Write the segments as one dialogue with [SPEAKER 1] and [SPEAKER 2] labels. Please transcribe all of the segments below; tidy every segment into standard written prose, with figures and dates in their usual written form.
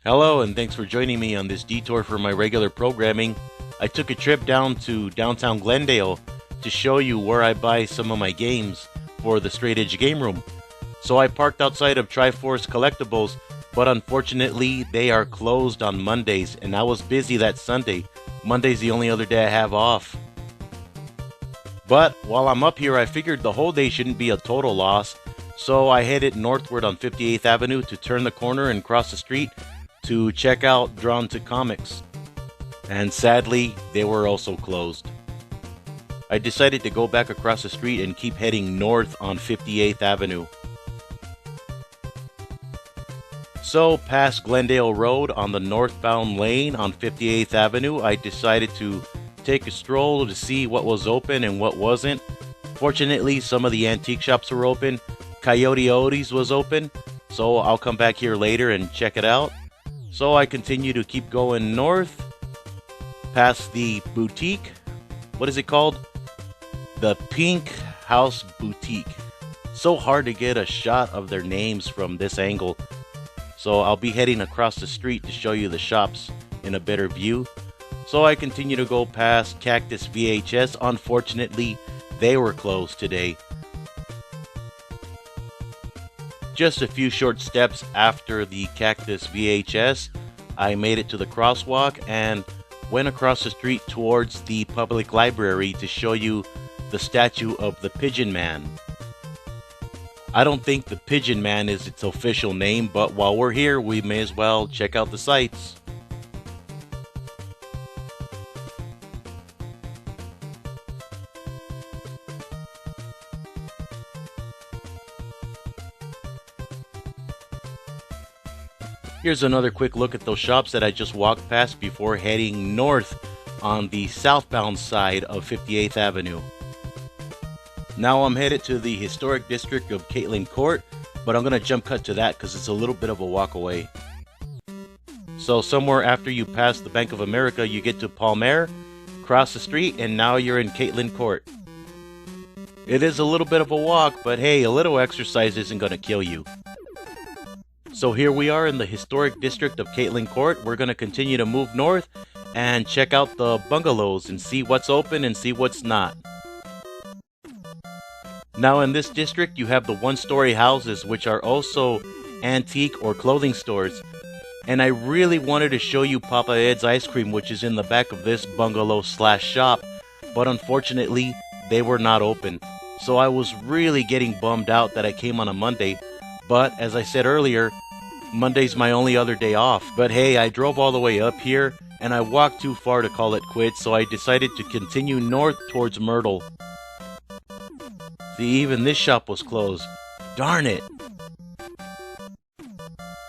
[SPEAKER 1] Hello, and thanks for joining me on this detour from my regular programming. I took a trip down to Downtown Glendale to show you where I buy some of my games for the Straight Edge Game Room. So I parked outside of Triforce Collectibles, but unfortunately they are closed on Mondays, and I was busy that Sunday. Monday's the only other day I have off. But while I'm up here, I figured the whole day shouldn't be a total loss, so I headed northward on 58th Avenue to turn the corner and cross the street to check out Drawn to Comics. And sadly, they were also closed. I decided to go back across the street and keep heading north on 58th Avenue. So, past Glendale Road on the northbound lane on 58th Avenue, I decided to take a stroll to see what was open and what wasn't. Fortunately, some of the antique shops were open. Coyote Odie's was open, so I'll come back here later and check it out. So I continue to keep going north, past the boutique. What is it called? The Pink House Boutique. So hard to get a shot of their names from this angle. So I'll be heading across the street to show you the shops in a better view. So I continue to go past Cactus VHS. Unfortunately, they were closed today. Just a few short steps after the Cactus VHS, I made it to the crosswalk and went across the street towards the public library to show you the statue of the Pigeon Man. I don't think the Pigeon Man is its official name, but while we're here, we may as well check out the sights. Here's another quick look at those shops that I just walked past before heading north on the southbound side of 58th Avenue. Now I'm headed to the historic district of Caitlin Court, but I'm going to jump cut to that because it's a little bit of a walk away. So somewhere after you pass the Bank of America, you get to Palmer, cross the street, and now you're in Caitlin Court. It is a little bit of a walk, but hey, a little exercise isn't going to kill you. So here we are in the historic district of Caitlin Court. We're going to continue to move north and check out the bungalows and see what's open and see what's not. Now in this district you have the one-story houses, which are also antique or clothing stores. And I really wanted to show you Papa Ed's Ice Cream, which is in the back of this bungalow slash shop, but unfortunately they were not open. So I was really getting bummed out that I came on a Monday. But as I said earlier, Monday's my only other day off. But hey, I drove all the way up here and I walked too far to call it quits, so I decided to continue north towards Myrtle. See, even this shop was closed. Darn it!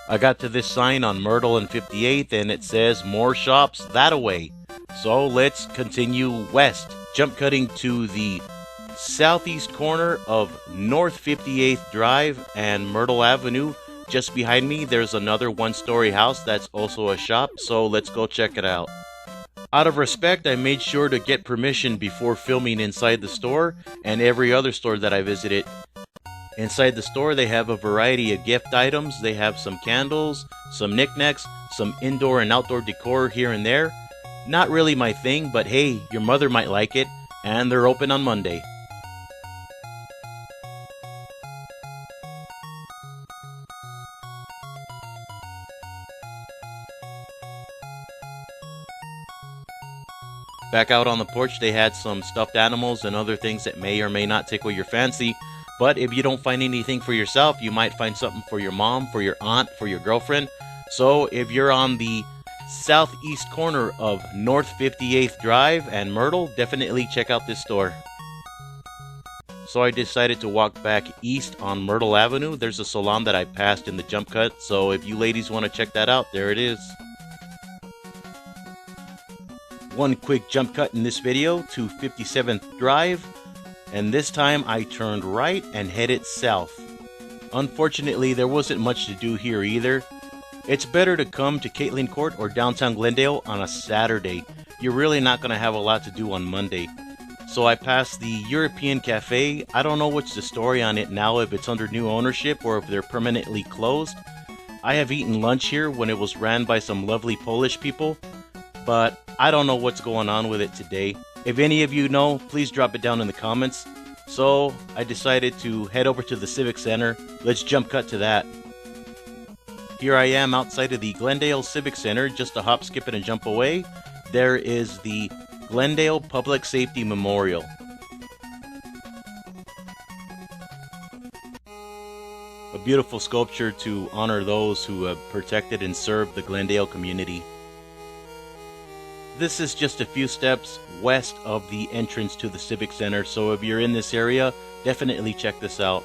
[SPEAKER 1] I got to this sign on Myrtle and 58th and it says more shops that-a-way. So let's continue west, jump cutting to the southeast corner of North 58th Drive and Myrtle Avenue. Just behind me there's another one-story house that's also a shop, so let's go check it out. Out of respect, I made sure to get permission before filming inside the store and every other store that I visited. Inside the store they have a variety of gift items. They have some candles, some knickknacks, some indoor and outdoor decor here and there. Not really my thing, but hey, your mother might like it, and they're open on Monday. Back out on the porch they had some stuffed animals and other things that may or may not tickle your fancy. But if you don't find anything for yourself, you might find something for your mom, for your aunt, for your girlfriend. So if you're on the southeast corner of North 58th Drive and Myrtle, definitely check out this store. So I decided to walk back east on Myrtle Avenue. There's a salon that I passed in the jump cut, so if you ladies want to check that out, there it is. One quick jump cut in this video to 57th Drive, and this time I turned right and headed south. Unfortunately, there wasn't much to do here either. It's better to come to Caitlin Court or Downtown Glendale on a Saturday. You're really not going to have a lot to do on Monday. So I passed the European Cafe. I don't know what's the story on it now, if it's under new ownership or if they're permanently closed. I have eaten lunch here when it was ran by some lovely Polish people, but I don't know what's going on with it today. If any of you know, please drop it down in the comments. So I decided to head over to the Civic Center. Let's jump cut to that. Here I am outside of the Glendale Civic Center, just a hop, skip, and a jump away. There is the Glendale Public Safety Memorial. A beautiful sculpture to honor those who have protected and served the Glendale community. This is just a few steps west of the entrance to the Civic Center, so if you're in this area, definitely check this out.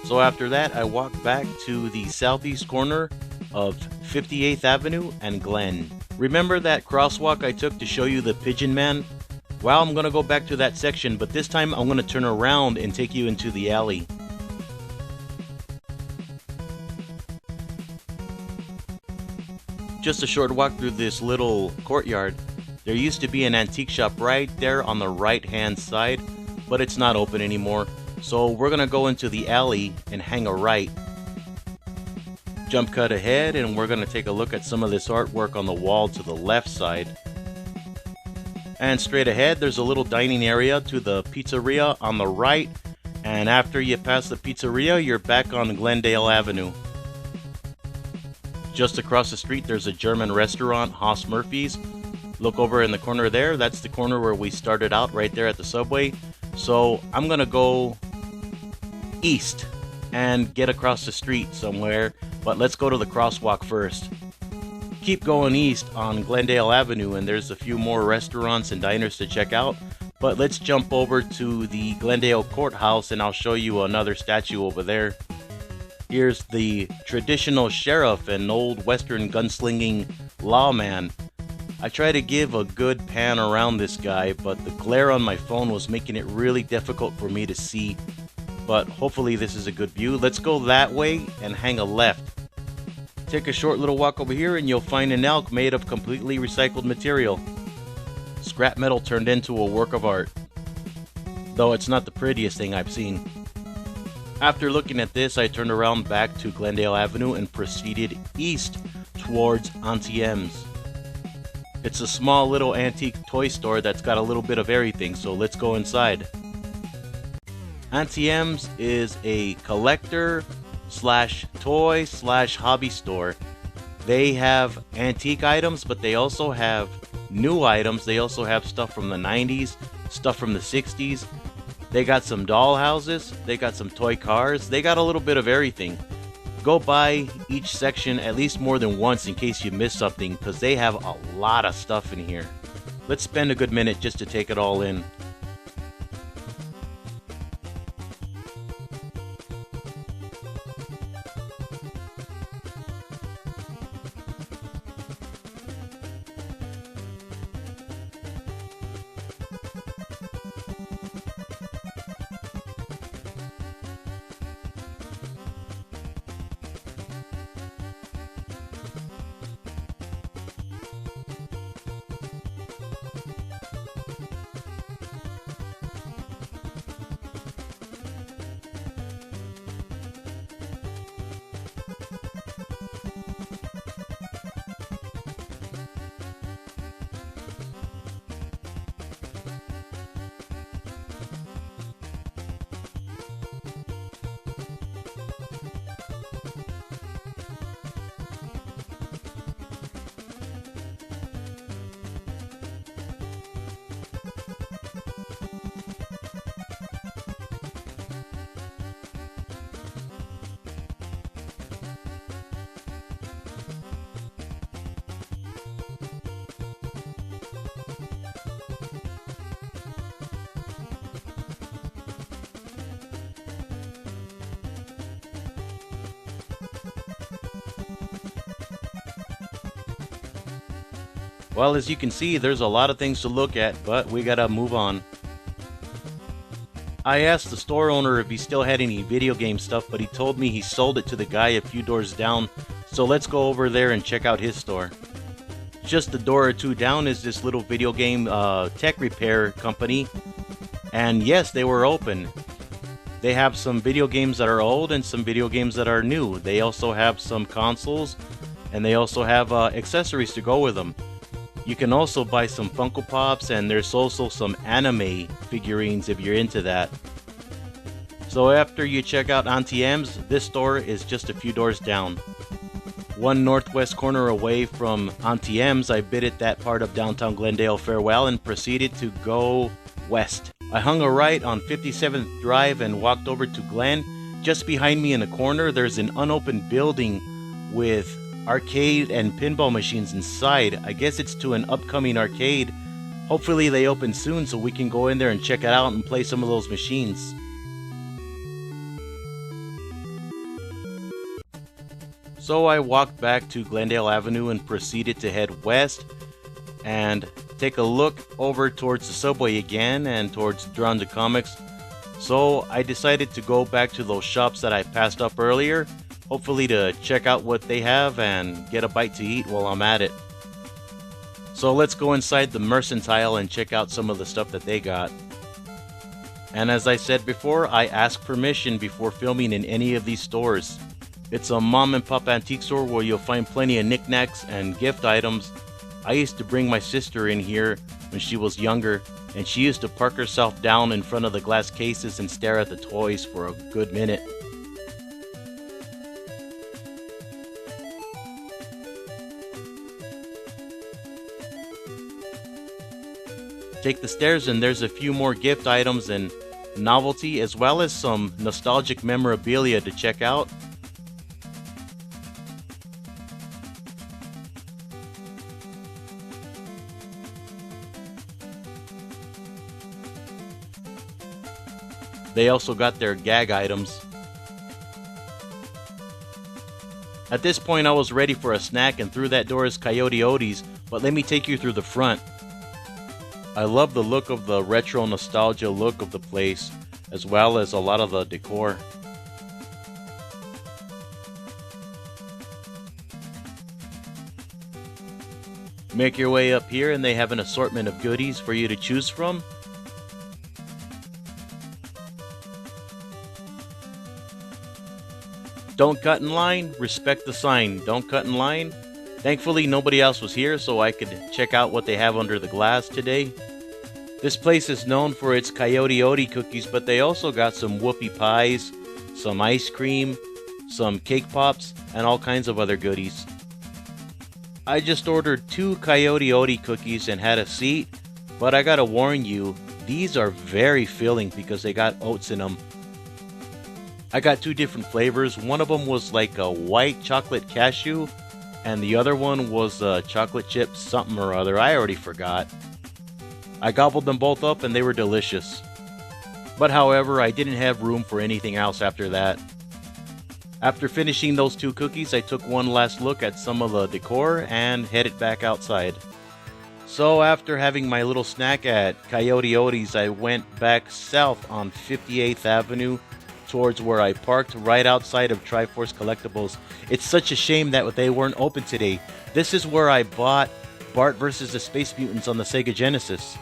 [SPEAKER 1] So after that, I walked back to the southeast corner of 58th Avenue and Glen. Remember that crosswalk I took to show you the Pigeon Man? Well, I'm going to go back to that section, but this time I'm going to turn around and take you into the alley. Just a short walk through this little courtyard. There used to be an antique shop right there on the right hand side, but it's not open anymore. So we're going to go into the alley and hang a right. Jump cut ahead, and we're going to take a look at some of this artwork on the wall to the left side. And straight ahead, there's a little dining area to the pizzeria on the right. And after you pass the pizzeria, you're back on Glendale Avenue. Just across the street, there's a German restaurant, Haas Murphy's. Look over in the corner there. That's the corner where we started out, right there at the subway. So I'm going to go east and get across the street somewhere. But let's go to the crosswalk first. Keep going east on Glendale Avenue, and there's a few more restaurants and diners to check out. But let's jump over to the Glendale Courthouse, and I'll show you another statue over there. Here's the traditional sheriff and old western gunslinging lawman. I try to give a good pan around this guy, but the glare on my phone was making it really difficult for me to see. But hopefully this is a good view. Let's go that way and hang a left. Take a short little walk over here and you'll find an elk made of completely recycled material. Scrap metal turned into a work of art. Though it's not the prettiest thing I've seen. After looking at this, I turned around back to Glendale Avenue and proceeded east towards Auntie M's. It's a small little antique toy store that's got a little bit of everything, so let's go inside. Auntie M's is a collector slash toy slash hobby store. They have antique items, but they also have new items. They also have stuff from the 90s, stuff from the 60s. They got some doll houses, they got some toy cars, they got a little bit of everything. Go by each section at least more than once in case you miss something, because they have a lot of stuff in here. Let's spend a good minute just to take it all in. Well, as you can see, there's a lot of things to look at, but we gotta move on. I asked the store owner if he still had any video game stuff, but he told me he sold it to the guy a few doors down, so let's go over there and check out his store. Just a door or two down is this little video game tech repair company. And yes, they were open. They have some video games that are old and some video games that are new. They also have some consoles, and they also have accessories to go with them. You can also buy some Funko Pops, and there's also some anime figurines if you're into that. So after you check out Auntie M's, this store is just a few doors down. One northwest corner away from Auntie M's, I bid at that part of Downtown Glendale farewell and proceeded to go west. I hung a right on 57th Drive and walked over to Glen. Just behind me in the corner, there's an unopened building with arcade and pinball machines inside. I guess it's to an upcoming arcade. Hopefully they open soon so we can go in there and check it out and play some of those machines. So I walked back to Glendale Avenue and proceeded to head west and take a look over towards the subway again and towards Drawn to Comics. So I decided to go back to those shops that I passed up earlier, hopefully to check out what they have and get a bite to eat while I'm at it. So let's go inside the Mercantile and check out some of the stuff that they got. And as I said before, I ask permission before filming in any of these stores. It's a mom and pop antique store where you'll find plenty of knickknacks and gift items. I used to bring my sister in here when she was younger, and she used to park herself down in front of the glass cases and stare at the toys for a good minute. Take the stairs and there's a few more gift items and novelty, as well as some nostalgic memorabilia to check out. They also got their gag items. At this point I was ready for a snack, and through that door is Coyote Odie's, but let me take you through the front. I love the look of the retro nostalgia look of the place, as well as a lot of the decor. Make your way up here and they have an assortment of goodies for you to choose from. Don't cut in line, respect the sign. Don't cut in line. Thankfully nobody else was here so I could check out what they have under the glass today. This place is known for its Coyote Odie cookies, but they also got some whoopie pies, some ice cream, some cake pops, and all kinds of other goodies. I just ordered 2 Coyote Odie cookies and had a seat, but I gotta warn you, these are very filling because they got oats in them. I got 2 different flavors. One of them was like a white chocolate cashew, and the other one was chocolate chip something or other. I already forgot. I gobbled them both up and they were delicious. But however, I didn't have room for anything else after that. After finishing those 2 cookies, I took one last look at some of the decor and headed back outside. So after having my little snack at Coyote Odie's, I went back south on 58th Avenue towards where I parked right outside of Triforce Collectibles. It's such a shame that they weren't open today. This is where I bought Bart vs. the Space Mutants on the Sega Genesis.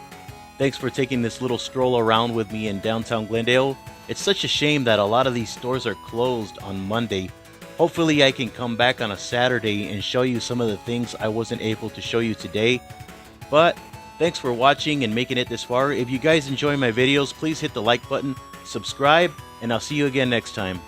[SPEAKER 1] Thanks for taking this little stroll around with me in downtown Glendale. It's such a shame that a lot of these stores are closed on Monday. Hopefully I can come back on a Saturday and show you some of the things I wasn't able to show you today. But thanks for watching and making it this far. If you guys enjoy my videos, please hit the like button, subscribe, and I'll see you again next time.